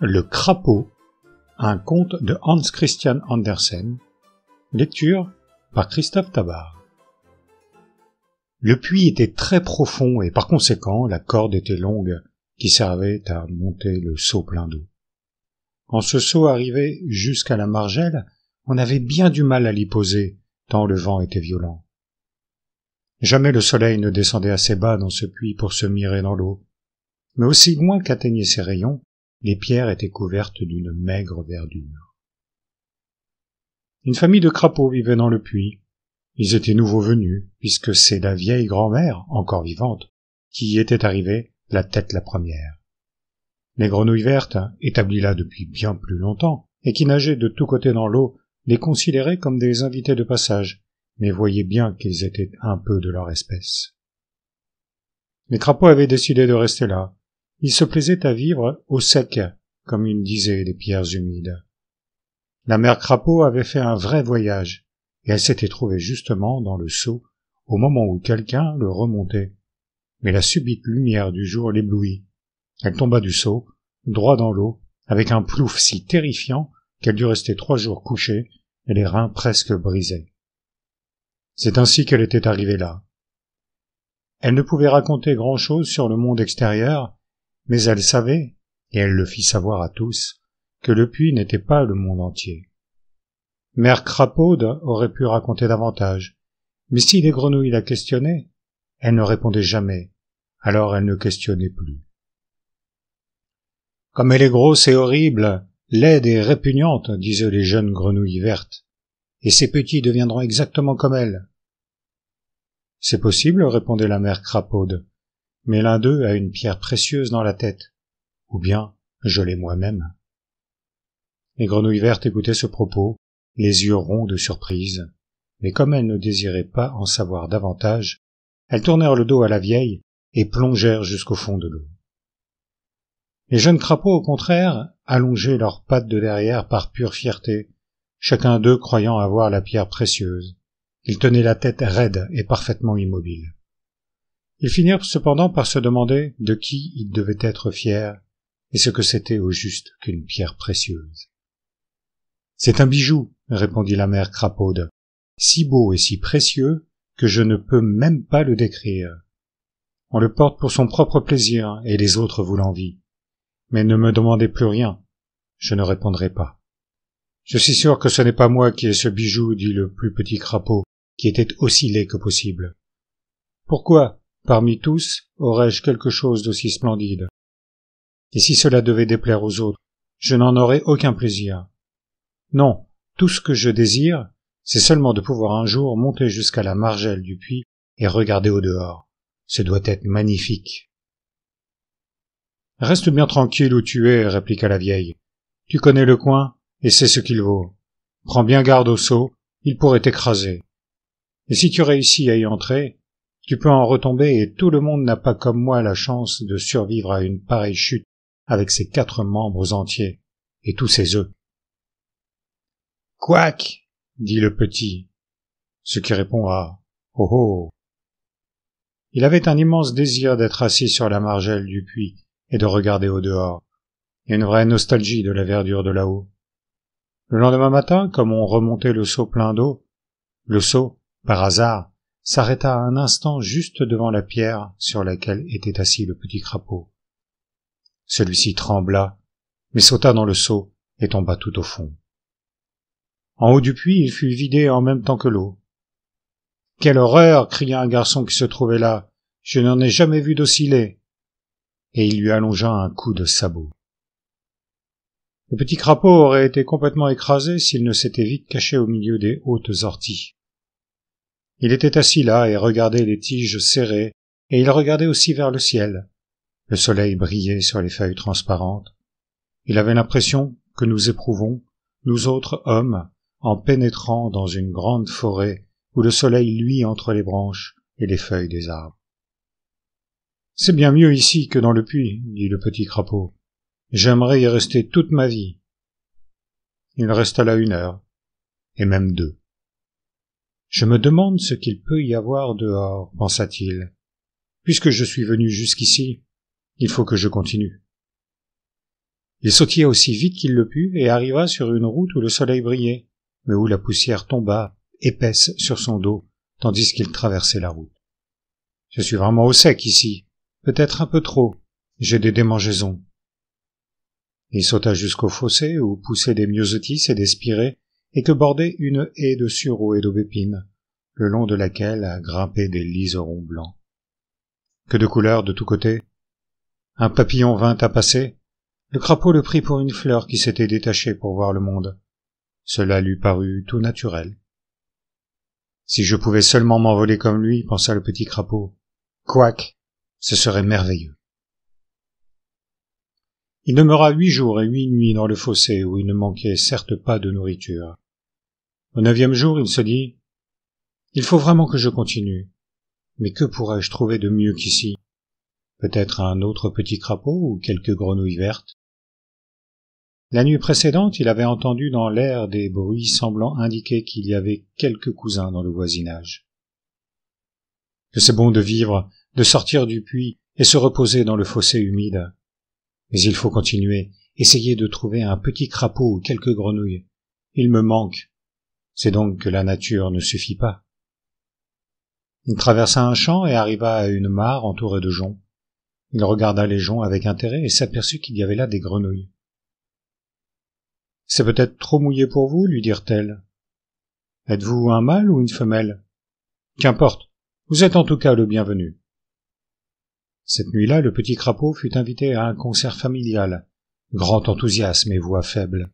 Le crapaud, un conte de Hans Christian Andersen, lecture par Christophe Tabar. Le puits était très profond et par conséquent la corde était longue qui servait à monter le seau plein d'eau. Quand ce seau arrivait jusqu'à la margelle, on avait bien du mal à l'y poser, tant le vent était violent. Jamais le soleil ne descendait assez bas dans ce puits pour se mirer dans l'eau, mais aussi loin qu'atteignaient ses rayons, les pierres étaient couvertes d'une maigre verdure. Une famille de crapauds vivait dans le puits. Ils étaient nouveaux venus, puisque c'est la vieille grand-mère, encore vivante, qui y était arrivée, la tête la première. Les grenouilles vertes, établies là depuis bien plus longtemps, et qui nageaient de tous côtés dans l'eau, les considéraient comme des invités de passage, mais voyaient bien qu'ils étaient un peu de leur espèce. Les crapauds avaient décidé de rester là. Ils se plaisaient à vivre au sec, comme ils disaient les pierres humides. La mère crapaud avait fait un vrai voyage, et elle s'était trouvée justement dans le seau au moment où quelqu'un le remontait. Mais la subite lumière du jour l'éblouit. Elle tomba du seau, droit dans l'eau, avec un plouf si terrifiant qu'elle dut rester 3 jours couchée et les reins presque brisés. C'est ainsi qu'elle était arrivée là. Elle ne pouvait raconter grand-chose sur le monde extérieur, mais elle savait, et elle le fit savoir à tous, que le puits n'était pas le monde entier. Mère Crapaude aurait pu raconter davantage, mais si les grenouilles la questionnaient, elle ne répondait jamais, alors elle ne questionnait plus. « Comme elle est grosse et horrible, laide et répugnante, disaient les jeunes grenouilles vertes, et ses petits deviendront exactement comme elle. »« C'est possible, répondait la mère Crapaude, mais l'un d'eux a une pierre précieuse dans la tête, ou bien je l'ai moi-même. » Les grenouilles vertes écoutaient ce propos, les yeux ronds de surprise, mais comme elles ne désiraient pas en savoir davantage, elles tournèrent le dos à la vieille et plongèrent jusqu'au fond de l'eau. Les jeunes crapauds, au contraire, allongeaient leurs pattes de derrière par pure fierté, chacun d'eux croyant avoir la pierre précieuse. Ils tenaient la tête raide et parfaitement immobile. Ils finirent cependant par se demander de qui ils devaient être fiers et ce que c'était au juste qu'une pierre précieuse. « C'est un bijou, répondit la mère Crapaude, si beau et si précieux que je ne peux même pas le décrire. On le porte pour son propre plaisir et les autres vous l'envient. Mais ne me demandez plus rien, je ne répondrai pas. Je suis sûr que ce n'est pas moi qui ai ce bijou, dit le plus petit crapaud, qui était aussi laid que possible. Pourquoi, parmi tous, aurais-je quelque chose d'aussi splendide? Et si cela devait déplaire aux autres, je n'en aurais aucun plaisir. Non, tout ce que je désire, c'est seulement de pouvoir un jour monter jusqu'à la margelle du puits et regarder au dehors. Ce doit être magnifique. « Reste bien tranquille où tu es, répliqua la vieille. Tu connais le coin, et sais ce qu'il vaut. Prends bien garde au seau, il pourrait t'écraser. Et si tu réussis à y entrer, tu peux en retomber et tout le monde n'a pas comme moi la chance de survivre à une pareille chute avec ses 4 membres entiers et tous ses œufs. »« Couac !» dit le petit, ce qui répond à « Oh oh !» Il avait un immense désir d'être assis sur la margelle du puits et de regarder au dehors, et une vraie nostalgie de la verdure de là-haut. Le lendemain matin, comme on remontait le seau plein d'eau, le seau, par hasard, s'arrêta un instant juste devant la pierre sur laquelle était assis le petit crapaud. Celui-ci trembla, mais sauta dans le seau et tomba tout au fond. En haut du puits, il fut vidé en même temps que l'eau. « Quelle horreur !» cria un garçon qui se trouvait là. « Je n'en ai jamais vu d'aussi laid. » Et il lui allongea un coup de sabot. Le petit crapaud aurait été complètement écrasé s'il ne s'était vite caché au milieu des hautes orties. Il était assis là et regardait les tiges serrées, et il regardait aussi vers le ciel. Le soleil brillait sur les feuilles transparentes. Il avait l'impression que nous éprouvons, nous autres hommes, en pénétrant dans une grande forêt où le soleil luit entre les branches et les feuilles des arbres. « C'est bien mieux ici que dans le puits, » dit le petit crapaud. « J'aimerais y rester toute ma vie. » Il resta là 1 heure, et même 2. « Je me demande ce qu'il peut y avoir dehors, pensa-t-il. Puisque je suis venu jusqu'ici, il faut que je continue. » Il sautilla aussi vite qu'il le put et arriva sur une route où le soleil brillait, mais où la poussière tomba épaisse sur son dos, tandis qu'il traversait la route. « Je suis vraiment au sec ici, peut-être un peu trop, j'ai des démangeaisons. » Il sauta jusqu'au fossé où poussaient des myosotis et des spirées, et que bordait une haie de sureaux et d'aubépines, le long de laquelle grimpaient des liserons blancs. Que de couleurs de tous côtés! Un papillon vint à passer. Le crapaud le prit pour une fleur qui s'était détachée pour voir le monde. Cela lui parut tout naturel. Si je pouvais seulement m'envoler comme lui, pensa le petit crapaud. Couac, ce serait merveilleux. Il demeura 8 jours et 8 nuits dans le fossé où il ne manquait certes pas de nourriture. Au 9e jour, il se dit « Il faut vraiment que je continue. Mais que pourrais-je trouver de mieux qu'ici? Peut-être un autre petit crapaud ou quelques grenouilles vertes ?» La nuit précédente, il avait entendu dans l'air des bruits semblant indiquer qu'il y avait quelques cousins dans le voisinage. Que c'est bon de vivre, de sortir du puits et se reposer dans le fossé humide. Mais il faut continuer, essayer de trouver un petit crapaud ou quelques grenouilles. Il me manque. C'est donc que la nature ne suffit pas. Il traversa un champ et arriva à une mare entourée de joncs. Il regarda les joncs avec intérêt et s'aperçut qu'il y avait là des grenouilles. « C'est peut-être trop mouillé pour vous, lui dirent-elles. Êtes-vous un mâle ou une femelle? Qu'importe, vous êtes en tout cas le bienvenu. » Cette nuit-là, le petit crapaud fut invité à un concert familial. Grand enthousiasme et voix faible.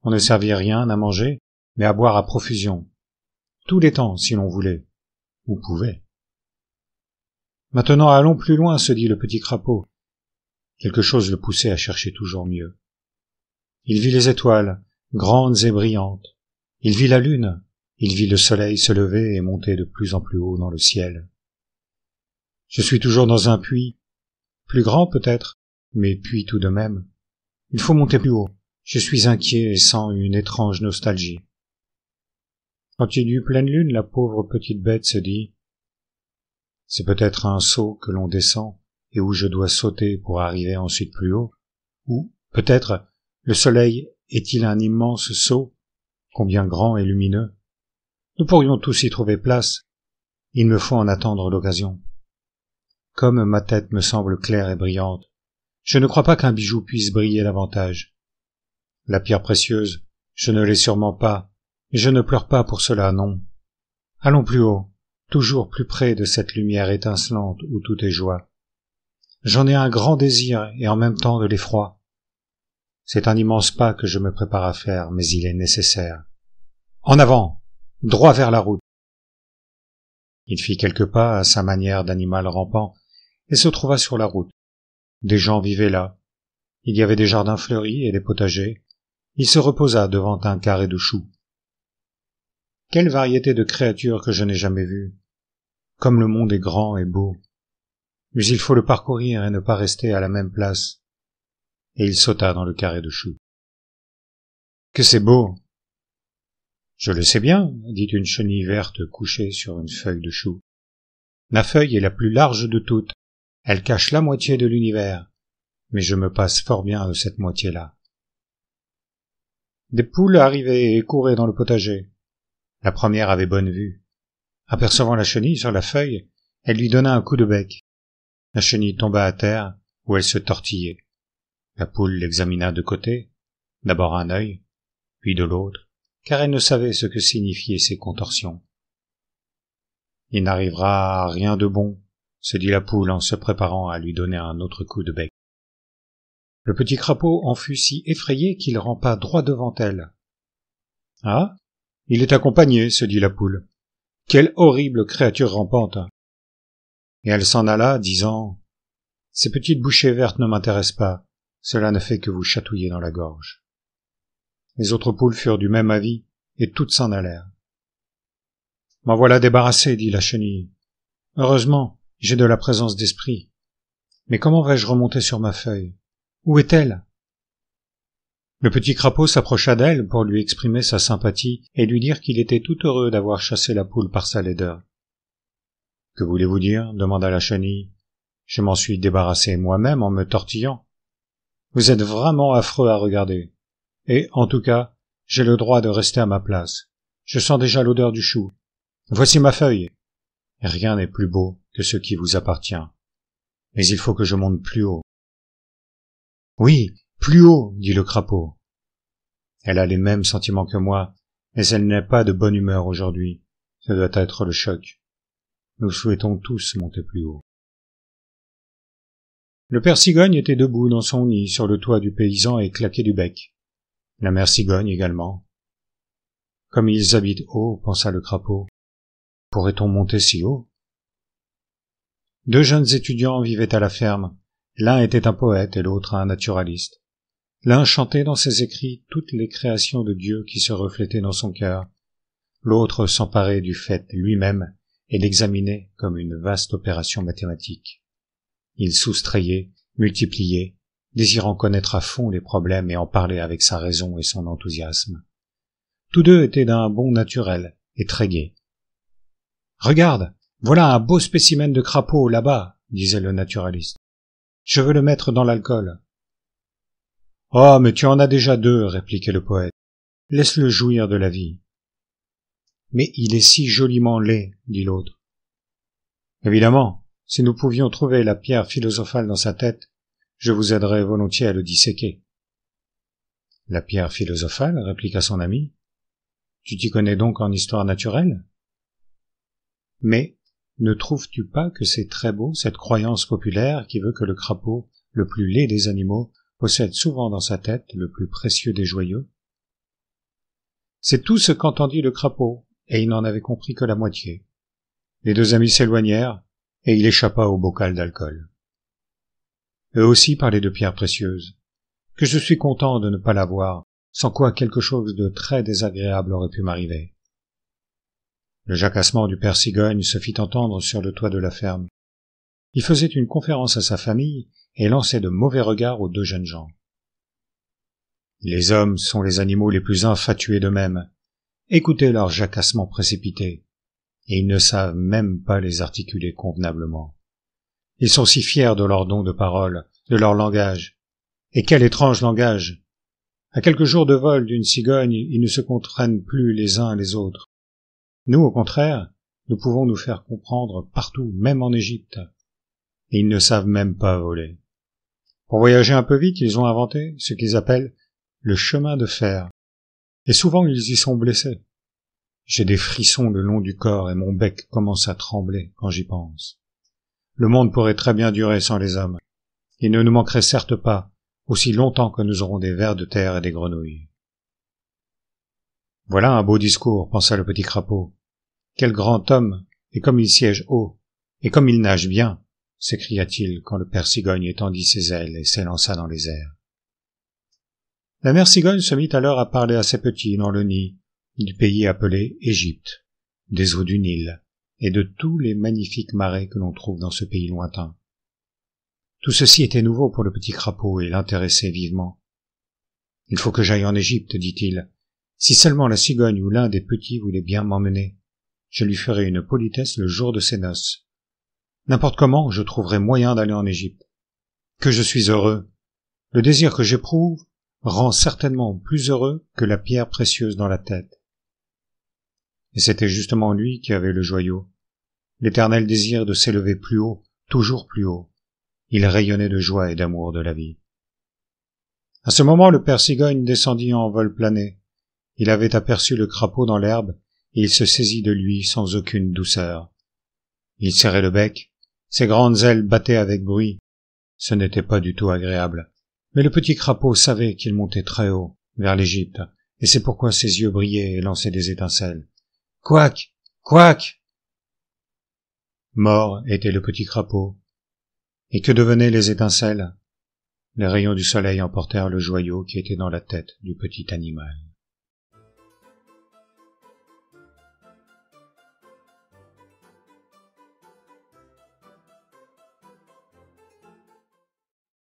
On ne servit rien à manger, mais à boire à profusion. Tous les temps, si l'on voulait, ou pouvait. Maintenant allons plus loin, se dit le petit crapaud. Quelque chose le poussait à chercher toujours mieux. Il vit les étoiles, grandes et brillantes. Il vit la lune. Il vit le soleil se lever et monter de plus en plus haut dans le ciel. Je suis toujours dans un puits, plus grand peut-être, mais puits tout de même. Il faut monter plus haut. Je suis inquiet et sens une étrange nostalgie. Quand il y eut pleine lune, la pauvre petite bête se dit « C'est peut-être un saut que l'on descend et où je dois sauter pour arriver ensuite plus haut. Ou, peut-être, le soleil est-il un immense saut, combien grand et lumineux. Nous pourrions tous y trouver place. Il me faut en attendre l'occasion. Comme ma tête me semble claire et brillante, je ne crois pas qu'un bijou puisse briller davantage. La pierre précieuse, je ne l'ai sûrement pas, et je ne pleure pas pour cela, non. Allons plus haut, toujours plus près de cette lumière étincelante où tout est joie. J'en ai un grand désir et en même temps de l'effroi. C'est un immense pas que je me prépare à faire, mais il est nécessaire. En avant, droit vers la route. Il fit quelques pas à sa manière d'animal rampant et se trouva sur la route. Des gens vivaient là. Il y avait des jardins fleuris et des potagers. Il se reposa devant un carré de choux. Quelle variété de créatures que je n'ai jamais vues. Comme le monde est grand et beau. Mais il faut le parcourir et ne pas rester à la même place. Et il sauta dans le carré de choux. Que c'est beau! Je le sais bien, dit une chenille verte couchée sur une feuille de chou. Ma feuille est la plus large de toutes. Elle cache la moitié de l'univers, mais je me passe fort bien de cette moitié-là. Des poules arrivaient et couraient dans le potager. La première avait bonne vue. Apercevant la chenille sur la feuille, elle lui donna un coup de bec. La chenille tomba à terre, où elle se tortillait. La poule l'examina de côté, d'abord un œil, puis de l'autre, car elle ne savait ce que signifiaient ces contorsions. Il n'arrivera rien de bon, se dit la poule en se préparant à lui donner un autre coup de bec. Le petit crapaud en fut si effrayé qu'il rampa droit devant elle. « Ah, il est accompagné, se dit la poule. Quelle horrible créature rampante !» Et elle s'en alla, disant « Ces petites bouchées vertes ne m'intéressent pas, cela ne fait que vous chatouiller dans la gorge. » Les autres poules furent du même avis, et toutes s'en allèrent. « M'en voilà débarrassé, dit la chenille. Heureusement, j'ai de la présence d'esprit. Mais comment vais-je remonter sur ma feuille? Où est-elle? » Le petit crapaud s'approcha d'elle pour lui exprimer sa sympathie et lui dire qu'il était tout heureux d'avoir chassé la poule par sa laideur. « Que voulez-vous dire? Demanda la chenille. « Je m'en suis débarrassé moi-même en me tortillant. » Vous êtes vraiment affreux à regarder. Et, en tout cas, j'ai le droit de rester à ma place. Je sens déjà l'odeur du chou. Voici ma feuille. Rien n'est plus beau que ce qui vous appartient. Mais il faut que je monte plus haut. Oui, plus haut, dit le crapaud. Elle a les mêmes sentiments que moi, mais elle n'est pas de bonne humeur aujourd'hui. Ce doit être le choc. Nous souhaitons tous monter plus haut. Le père Cigogne était debout dans son nid sur le toit du paysan et claquait du bec. La mère Cigogne également. Comme ils habitent haut, pensa le crapaud. Pourrait-on monter si haut? Deux jeunes étudiants vivaient à la ferme. L'un était un poète et l'autre un naturaliste. L'un chantait dans ses écrits toutes les créations de Dieu qui se reflétaient dans son cœur. L'autre s'emparait du fait lui-même et l'examinait comme une vaste opération mathématique. Il soustrayait, multipliait, désirant connaître à fond les problèmes et en parler avec sa raison et son enthousiasme. Tous deux étaient d'un bon naturel et très gais. « Regarde, voilà un beau spécimen de crapaud là-bas, » disait le naturaliste. « Je veux le mettre dans l'alcool. »« Oh, mais tu en as déjà deux, » répliquait le poète. « Laisse-le jouir de la vie. »« Mais il est si joliment laid, » dit l'autre. « Évidemment, si nous pouvions trouver la pierre philosophale dans sa tête, je vous aiderais volontiers à le disséquer. »« La pierre philosophale » répliqua son ami. « Tu t'y connais donc en histoire naturelle ? Mais ne trouves-tu pas que c'est très beau, cette croyance populaire qui veut que le crapaud, le plus laid des animaux, possède souvent dans sa tête le plus précieux des joyaux? C'est tout ce qu'entendit le crapaud, et il n'en avait compris que la moitié. Les deux amis s'éloignèrent, et il échappa au bocal d'alcool. Eux aussi parlaient de pierres précieuses, que je suis content de ne pas l'avoir, sans quoi quelque chose de très désagréable aurait pu m'arriver. Le jacassement du père Cigogne se fit entendre sur le toit de la ferme. Il faisait une conférence à sa famille et lançait de mauvais regards aux deux jeunes gens. Les hommes sont les animaux les plus infatués d'eux-mêmes. Écoutez leurs jacassements précipités, et ils ne savent même pas les articuler convenablement. Ils sont si fiers de leur don de parole, de leur langage. Et quel étrange langage! À quelques jours de vol d'une cigogne, ils ne se comprennent plus les uns les autres. Nous, au contraire, nous pouvons nous faire comprendre partout, même en Égypte. Et ils ne savent même pas voler. Pour voyager un peu vite, ils ont inventé ce qu'ils appellent le chemin de fer. Et souvent, ils y sont blessés. J'ai des frissons le long du corps et mon bec commence à trembler quand j'y pense. Le monde pourrait très bien durer sans les hommes. Il ne nous manquerait certes pas, aussi longtemps que nous aurons des vers de terre et des grenouilles. Voilà un beau discours, pensa le petit crapaud. Quel grand homme, et comme il siège haut, et comme il nage bien, s'écria-t-il quand le père Cigogne étendit ses ailes et s'élança dans les airs. La mère Cigogne se mit alors à parler à ses petits dans le nid du pays appelé Égypte, des eaux du Nil, et de tous les magnifiques marais que l'on trouve dans ce pays lointain. Tout ceci était nouveau pour le petit crapaud et l'intéressait vivement. « Il faut que j'aille en Égypte, dit-il. Si seulement la cigogne ou l'un des petits voulait bien m'emmener, je lui ferai une politesse le jour de ses noces. N'importe comment, je trouverai moyen d'aller en Égypte. Que je suis heureux. Le désir que j'éprouve rend certainement plus heureux que la pierre précieuse dans la tête. » Et c'était justement lui qui avait le joyau, l'éternel désir de s'élever plus haut, toujours plus haut. Il rayonnait de joie et d'amour de la vie. À ce moment, le père Cigogne descendit en vol plané. Il avait aperçu le crapaud dans l'herbe, et il se saisit de lui sans aucune douceur. Il serrait le bec, ses grandes ailes battaient avec bruit. Ce n'était pas du tout agréable. Mais le petit crapaud savait qu'il montait très haut, vers l'Égypte, et c'est pourquoi ses yeux brillaient et lançaient des étincelles. Couac! Couac! Mort était le petit crapaud. Et que devenaient les étincelles? Les rayons du soleil emportèrent le joyau qui était dans la tête du petit animal.